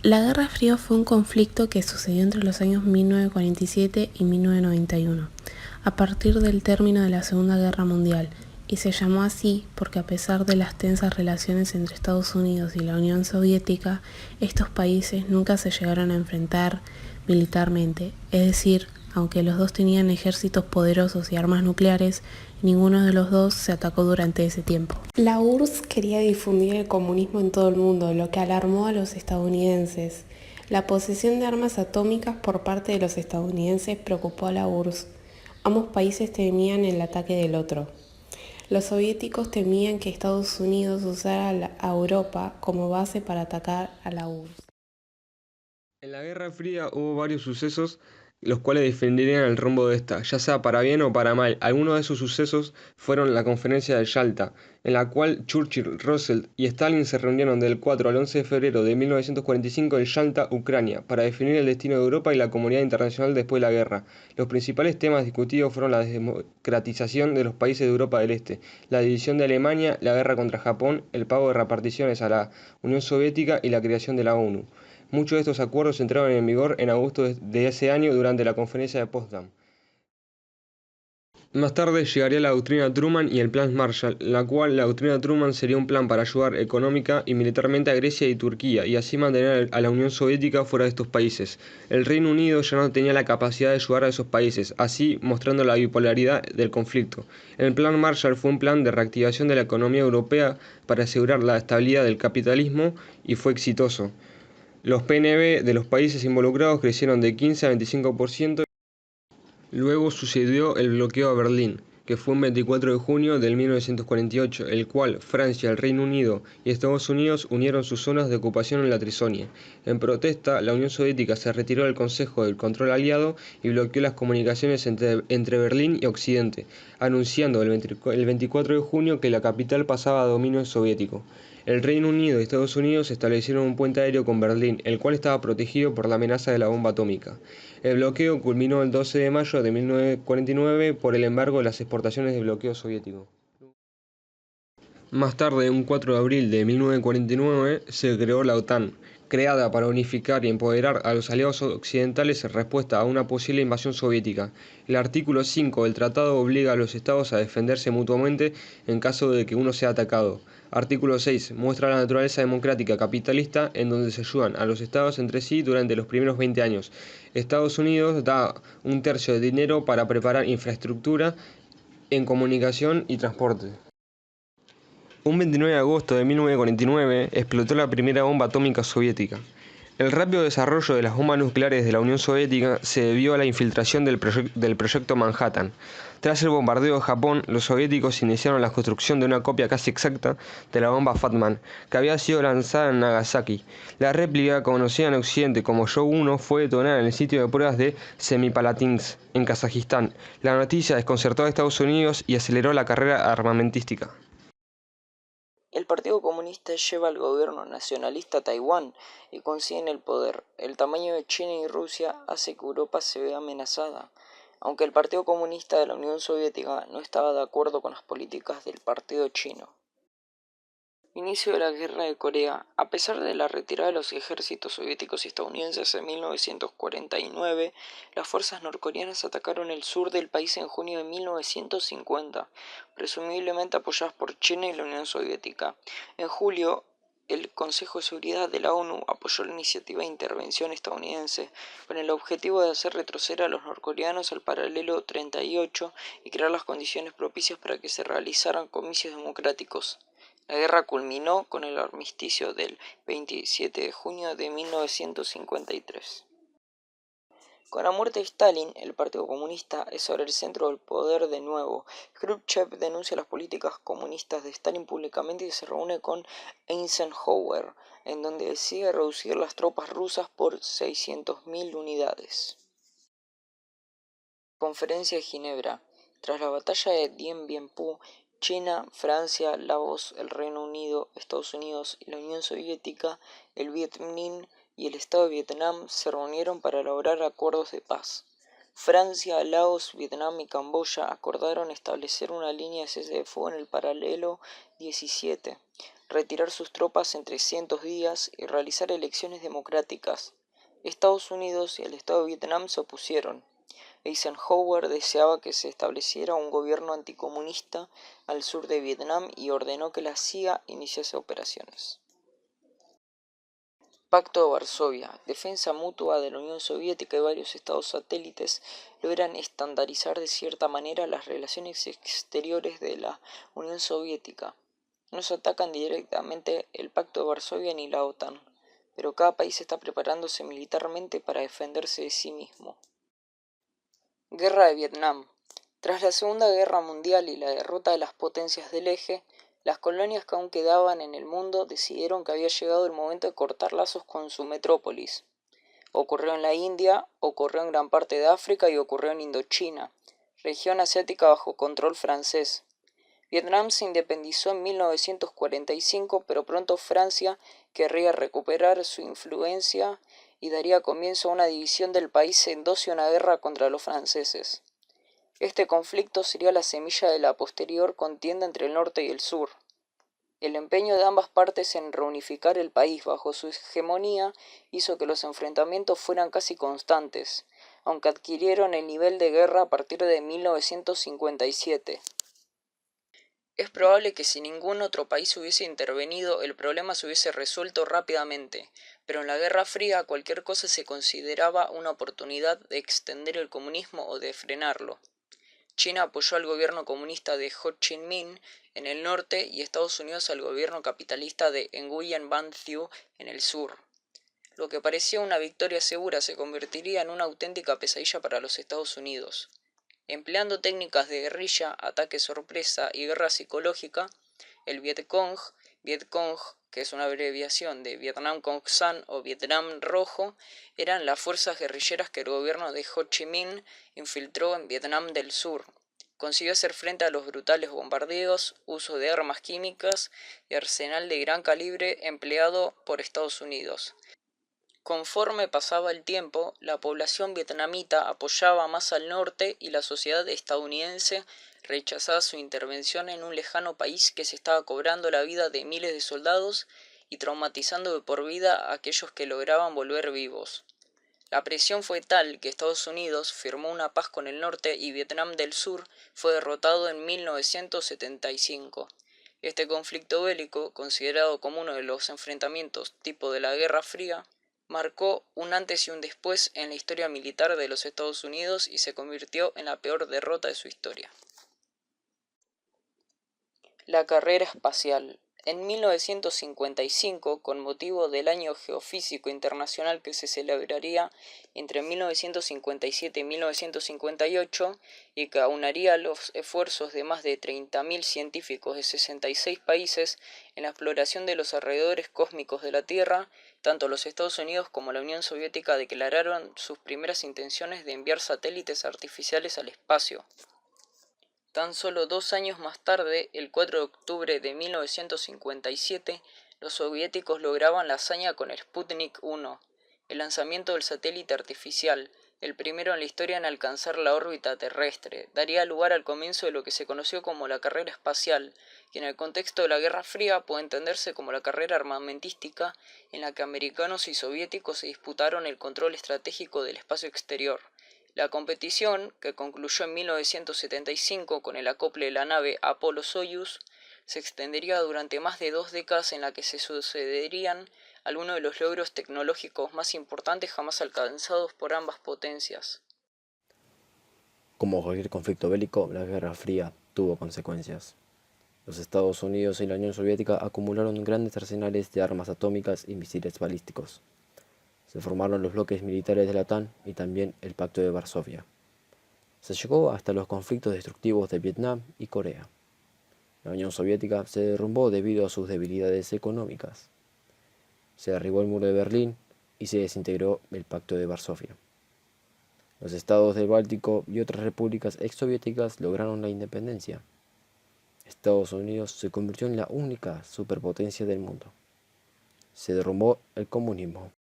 La Guerra Fría fue un conflicto que sucedió entre los años 1947 y 1991, a partir del término de la Segunda Guerra Mundial, y se llamó así porque a pesar de las tensas relaciones entre Estados Unidos y la Unión Soviética, estos países nunca se llegaron a enfrentar militarmente, es decir, aunque los dos tenían ejércitos poderosos y armas nucleares, ninguno de los dos se atacó durante ese tiempo. La URSS quería difundir el comunismo en todo el mundo, lo que alarmó a los estadounidenses. La posesión de armas atómicas por parte de los estadounidenses preocupó a la URSS. Ambos países temían el ataque del otro. Los soviéticos temían que Estados Unidos usara a Europa como base para atacar a la URSS. En la Guerra Fría hubo varios sucesos los cuales definirían el rumbo de esta, ya sea para bien o para mal. Algunos de esos sucesos fueron la Conferencia de Yalta, en la cual Churchill, Roosevelt y Stalin se reunieron del 4 al 11 de febrero de 1945 en Yalta, Ucrania, para definir el destino de Europa y la comunidad internacional después de la guerra. Los principales temas discutidos fueron la democratización de los países de Europa del Este, la división de Alemania, la guerra contra Japón, el pago de reparticiones a la Unión Soviética y la creación de la ONU. Muchos de estos acuerdos entraron en vigor en agosto de ese año durante la Conferencia de Potsdam. Más tarde llegaría la doctrina Truman y el Plan Marshall, la cual la doctrina Truman sería un plan para ayudar económica y militarmente a Grecia y Turquía y así mantener a la Unión Soviética fuera de estos países. El Reino Unido ya no tenía la capacidad de ayudar a esos países, así mostrando la bipolaridad del conflicto. El Plan Marshall fue un plan de reactivación de la economía europea para asegurar la estabilidad del capitalismo y fue exitoso. Los PNB de los países involucrados crecieron de 15 a 25%. Luego sucedió el bloqueo a Berlín, que fue un 24 de junio de 1948, el cual Francia, el Reino Unido y Estados Unidos unieron sus zonas de ocupación en la Trisonia. En protesta, la Unión Soviética se retiró del Consejo del Control Aliado y bloqueó las comunicaciones entre Berlín y Occidente, anunciando el 24 de junio que la capital pasaba a dominio soviético. El Reino Unido y Estados Unidos establecieron un puente aéreo con Berlín, el cual estaba protegido por la amenaza de la bomba atómica. El bloqueo culminó el 12 de mayo de 1949 por el embargo de las exportaciones de bloqueo soviético. Más tarde, un 4 de abril de 1949, se creó la OTAN, creada para unificar y empoderar a los aliados occidentales en respuesta a una posible invasión soviética. El artículo 5 del tratado obliga a los estados a defenderse mutuamente en caso de que uno sea atacado. Artículo 6 muestra la naturaleza democrática capitalista en donde se ayudan a los estados entre sí durante los primeros 20 años. Estados Unidos da un tercio de dinero para preparar infraestructura en comunicación y transporte. Un 29 de agosto de 1949 explotó la primera bomba atómica soviética. El rápido desarrollo de las bombas nucleares de la Unión Soviética se debió a la infiltración del proyecto Manhattan. Tras el bombardeo de Japón, los soviéticos iniciaron la construcción de una copia casi exacta de la bomba Fat Man, que había sido lanzada en Nagasaki. La réplica, conocida en Occidente como Yo-1, fue detonada en el sitio de pruebas de Semipalatinsk, en Kazajistán. La noticia desconcertó a Estados Unidos y aceleró la carrera armamentística. El Partido Comunista lleva al gobierno nacionalista a Taiwán y consiguen el poder. El tamaño de China y Rusia hace que Europa se vea amenazada. Aunque el Partido Comunista de la Unión Soviética no estaba de acuerdo con las políticas del Partido Chino. Inicio de la Guerra de Corea. A pesar de la retirada de los ejércitos soviéticos y estadounidenses en 1949, las fuerzas norcoreanas atacaron el sur del país en junio de 1950, presumiblemente apoyadas por China y la Unión Soviética. En julio, el Consejo de Seguridad de la ONU apoyó la iniciativa de intervención estadounidense con el objetivo de hacer retroceder a los norcoreanos al paralelo 38 y crear las condiciones propicias para que se realizaran comicios democráticos. La guerra culminó con el armisticio del 27 de junio de 1953. Con la muerte de Stalin, el Partido Comunista es ahora el centro del poder de nuevo. Khrushchev denuncia las políticas comunistas de Stalin públicamente y se reúne con Eisenhower, en donde decide reducir las tropas rusas por 600.000 unidades. Conferencia de Ginebra. Tras la batalla de Dien Bien Phu, China, Francia, Laos, el Reino Unido, Estados Unidos y la Unión Soviética, el Viet Minh y el Estado de Vietnam se reunieron para elaborar acuerdos de paz. Francia, Laos, Vietnam y Camboya acordaron establecer una línea de cese de fuego en el paralelo 17. retirar sus tropas en 300 días y realizar elecciones democráticas. Estados Unidos y el Estado de Vietnam se opusieron. Eisenhower deseaba que se estableciera un gobierno anticomunista al sur de Vietnam y ordenó que la CIA iniciase operaciones. Pacto de Varsovia, defensa mutua de la Unión Soviética y varios estados satélites logran estandarizar de cierta manera las relaciones exteriores de la Unión Soviética. No se atacan directamente el Pacto de Varsovia ni la OTAN, pero cada país está preparándose militarmente para defenderse de sí mismo. Guerra de Vietnam. Tras la Segunda Guerra Mundial y la derrota de las potencias del Eje, las colonias que aún quedaban en el mundo decidieron que había llegado el momento de cortar lazos con su metrópolis. Ocurrió en la India, ocurrió en gran parte de África y ocurrió en Indochina, región asiática bajo control francés. Vietnam se independizó en 1945, pero pronto Francia querría recuperar su influencia y daría comienzo a una división del país en dos y una guerra contra los franceses. Este conflicto sería la semilla de la posterior contienda entre el norte y el sur. El empeño de ambas partes en reunificar el país bajo su hegemonía hizo que los enfrentamientos fueran casi constantes, aunque adquirieron el nivel de guerra a partir de 1957. Es probable que si ningún otro país hubiese intervenido, el problema se hubiese resuelto rápidamente, pero en la Guerra Fría cualquier cosa se consideraba una oportunidad de extender el comunismo o de frenarlo. China apoyó al gobierno comunista de Ho Chi Minh en el norte y Estados Unidos al gobierno capitalista de Nguyen Van Thieu en el sur. Lo que parecía una victoria segura se convertiría en una auténtica pesadilla para los Estados Unidos. Empleando técnicas de guerrilla, ataque sorpresa y guerra psicológica, el Vietcong, que es una abreviación de Vietnam Con San o Vietnam Rojo, eran las fuerzas guerrilleras que el gobierno de Ho Chi Minh infiltró en Vietnam del Sur. Consiguió hacer frente a los brutales bombardeos, uso de armas químicas y arsenal de gran calibre empleado por Estados Unidos. Conforme pasaba el tiempo, la población vietnamita apoyaba más al norte y la sociedad estadounidense rechazaba su intervención en un lejano país que se estaba cobrando la vida de miles de soldados y traumatizando de por vida a aquellos que lograban volver vivos. La presión fue tal que Estados Unidos firmó una paz con el norte y Vietnam del Sur fue derrotado en 1975. Este conflicto bélico, considerado como uno de los enfrentamientos tipo de la Guerra Fría, marcó un antes y un después en la historia militar de los Estados Unidos y se convirtió en la peor derrota de su historia. La carrera espacial. En 1955, con motivo del Año Geofísico Internacional que se celebraría entre 1957 y 1958 y que aunaría los esfuerzos de más de 30.000 científicos de 66 países en la exploración de los alrededores cósmicos de la Tierra, tanto los Estados Unidos como la Unión Soviética declararon sus primeras intenciones de enviar satélites artificiales al espacio. Tan solo 2 años más tarde, el 4 de octubre de 1957, los soviéticos lograban la hazaña con el Sputnik 1, el lanzamiento del satélite artificial, el primero en la historia en alcanzar la órbita terrestre. Daría lugar al comienzo de lo que se conoció como la carrera espacial, que en el contexto de la Guerra Fría puede entenderse como la carrera armamentística en la que americanos y soviéticos se disputaron el control estratégico del espacio exterior. La competición, que concluyó en 1975 con el acople de la nave Apollo-Soyuz, se extendería durante más de 2 décadas en la que se sucederían algunos de los logros tecnológicos más importantes jamás alcanzados por ambas potencias. Como cualquier conflicto bélico, la Guerra Fría tuvo consecuencias. Los Estados Unidos y la Unión Soviética acumularon grandes arsenales de armas atómicas y misiles balísticos. Se formaron los bloques militares de la OTAN y también el Pacto de Varsovia. Se llegó hasta los conflictos destructivos de Vietnam y Corea. La Unión Soviética se derrumbó debido a sus debilidades económicas. Se derribó el muro de Berlín y se desintegró el Pacto de Varsovia. Los estados del Báltico y otras repúblicas exsoviéticas lograron la independencia. Estados Unidos se convirtió en la única superpotencia del mundo. Se derrumbó el comunismo.